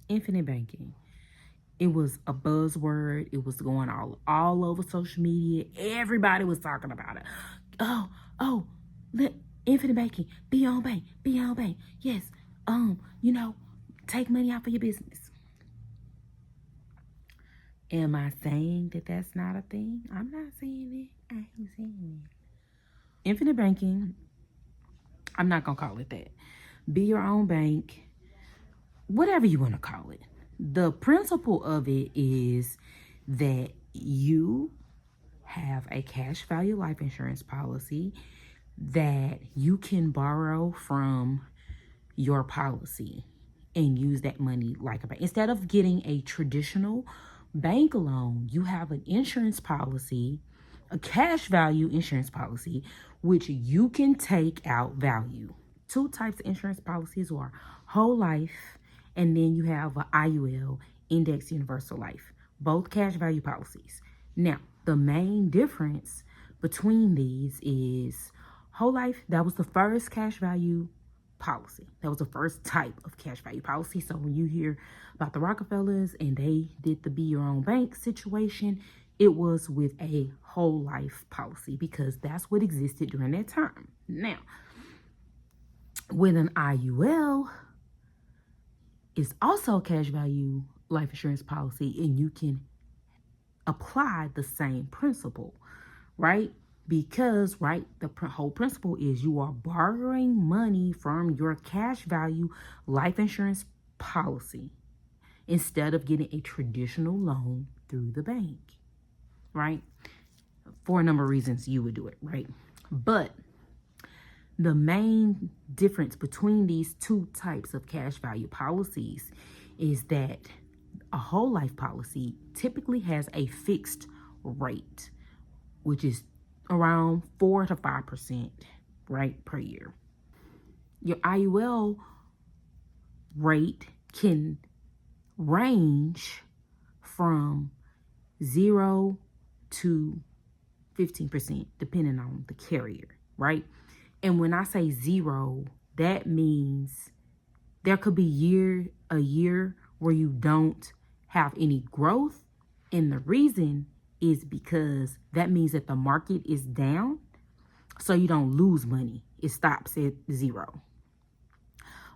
Infinite banking. It was a buzzword. It was going all over social media. Everybody was talking about it. Oh, let infinite banking, be your own bank, be your own bank. Yes, take money out for your business. Am I saying that that's not a thing? I'm not saying it. I ain't saying it. Infinite banking, I'm not gonna call it that. Be your own bank, whatever you want to call it. The principle of it is that you have a cash value life insurance policy that you can borrow from your policy and use that money like a bank. Instead of getting a traditional bank loan, you have an insurance policy, a cash value insurance policy, which you can take out value. Two types of insurance policies are whole life, and then you have an IUL, Index Universal Life, both cash value policies. Now, the main difference between these is whole life, that was the first cash value policy. That was the first type of cash value policy. So when you hear about the Rockefellers and they did the be your own bank situation, it was with a whole life policy because that's what existed during that time. Now, with an IUL, it's also a cash value life insurance policy, and you can apply the same principle, right? Because, right, the whole principle is you are borrowing money from your cash value life insurance policy instead of getting a traditional loan through the bank, right? For a number of reasons you would do it, right? But the main difference between these two types of cash value policies is that a whole life policy typically has a fixed rate, which is around 4 to 5%, right, per year. Your IUL rate can range from 0 to 15%, depending on the carrier, right? And when I say 0, that means there could be a year where you don't have any growth. And the reason is because that means that the market is down, so you don't lose money. It stops at 0.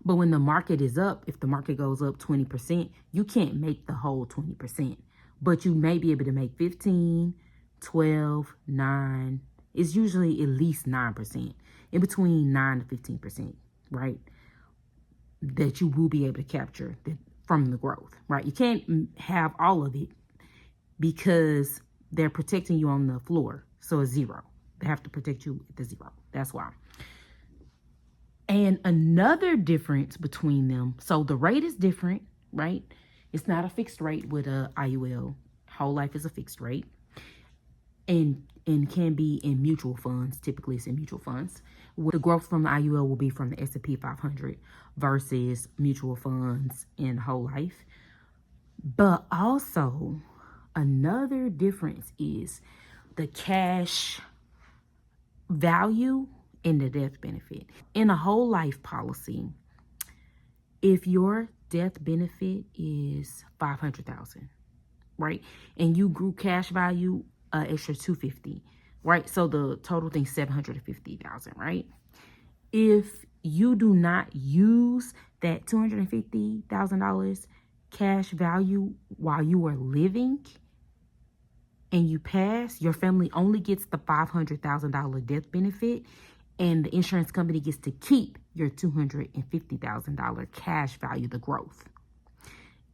But when the market is up, if the market goes up 20%, you can't make the whole 20%. But you may be able to make 15, 12, 9. It's usually at least 9%. In between 9 to 15%, right? That you will be able to capture from the growth, right? You can't have all of it because they're protecting you on the floor. So it's 0. They have to protect you at the 0. That's why. And another difference between them, so the rate is different, right? It's not a fixed rate with a IUL. Whole life is a fixed rate. And can be in mutual funds. Typically, it's in mutual funds. The growth from the IUL will be from the S&P 500 versus mutual funds in whole life. But also, another difference is the cash value and the death benefit. In a whole life policy, if your death benefit is $500,000, right, and you grew cash value extra $250,000, right? So the total thing $750,000, right? If you do not use that $250,000 cash value while you are living and you pass, your family only gets the $500,000 death benefit, and the insurance company gets to keep your $250,000 cash value, the growth.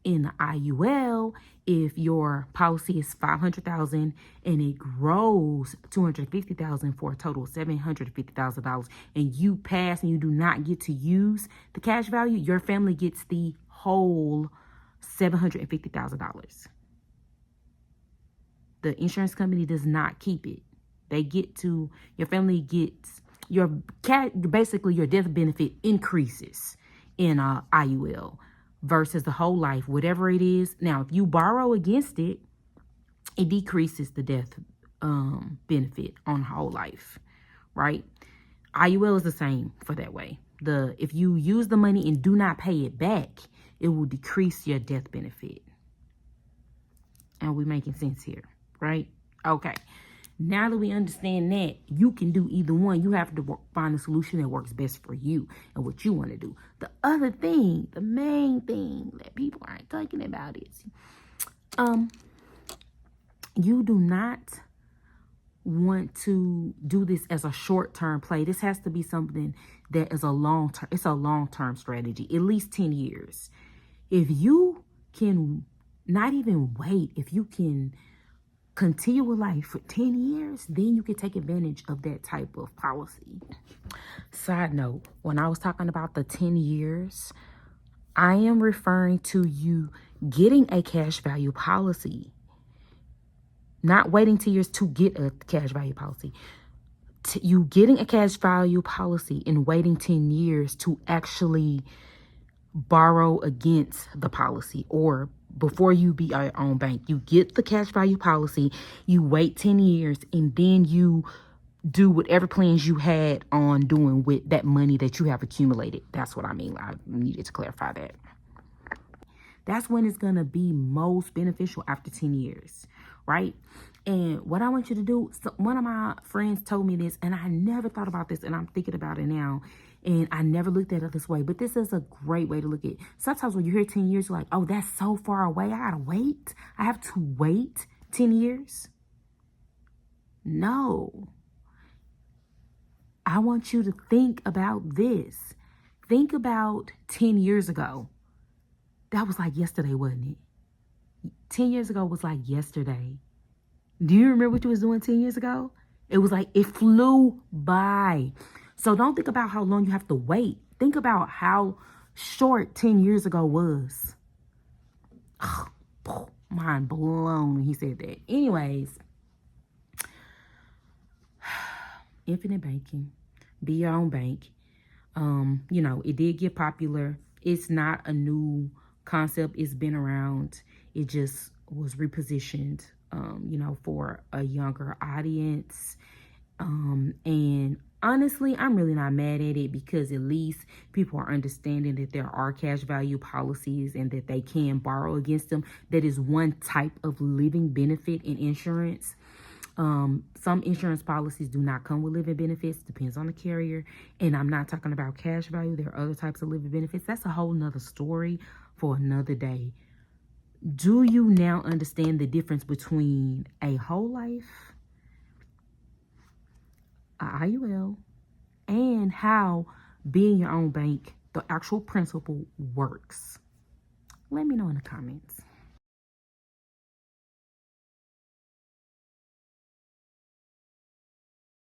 In the IUL, if your policy is $500,000 and it grows $250,000 for a total of $750,000, and you pass and you do not get to use the cash value, your family gets the whole $750,000. The insurance company does not keep it. They get to, your family gets, basically your death benefit increases in IUL. Versus the whole life, whatever it is. Now, if you borrow against it, it decreases the death benefit on whole life, right? IUL is the same for that way. If you use the money and do not pay it back, it will decrease your death benefit. And we making sense here, right? Okay. Now that we understand that, you can do either one. You have to find a solution that works best for you and what you want to do. The other thing, the main thing that people aren't talking about is, you do not want to do this as a short-term play. This has to be something that is a long-term, it's a long-term strategy, at least 10 years. If you can not even wait, if you can continue with life for 10 years, then you can take advantage of that type of policy. Side note, when I was talking about the 10 years, I am referring to you getting a cash value policy. Not waiting 10 years to get a cash value policy. You getting a cash value policy and waiting 10 years to actually borrow against the policy, or before you be your own bank. You get the cash value policy, you wait 10 years, and then you do whatever plans you had on doing with that money that you have accumulated. That's what I mean. I needed to clarify that. That's when it's going to be most beneficial, after 10 years, right? And what I want you to do, so one of my friends told me this, and I never thought about this, and I'm thinking about it now, and I never looked at it this way, but this is a great way to look at it. Sometimes when you hear 10 years, you're like, oh, that's so far away. I got to wait. I have to wait 10 years. No. I want you to think about this. Think about 10 years ago. That was like yesterday, wasn't it? 10 years ago was like yesterday. Do you remember what you was doing 10 years ago? It was like, it flew by. So don't think about how long you have to wait. Think about how short 10 years ago was. Mind blown when he said that. Anyways, infinite banking. Be your own bank. You know, it did get popular. It's not a new concept. It's been around. It just was repositioned, you know, for a younger audience. And honestly, I'm really not mad at it, because at least people are understanding that there are cash value policies and that they can borrow against them. That is one type of living benefit in insurance. Some insurance policies do not come with living benefits. Depends on the carrier. And I'm not talking about cash value. There are other types of living benefits. That's a whole nother story for another day. Do you now understand the difference between a whole life, a IUL, and how being your own bank, the actual principle, works? Let me know in the comments.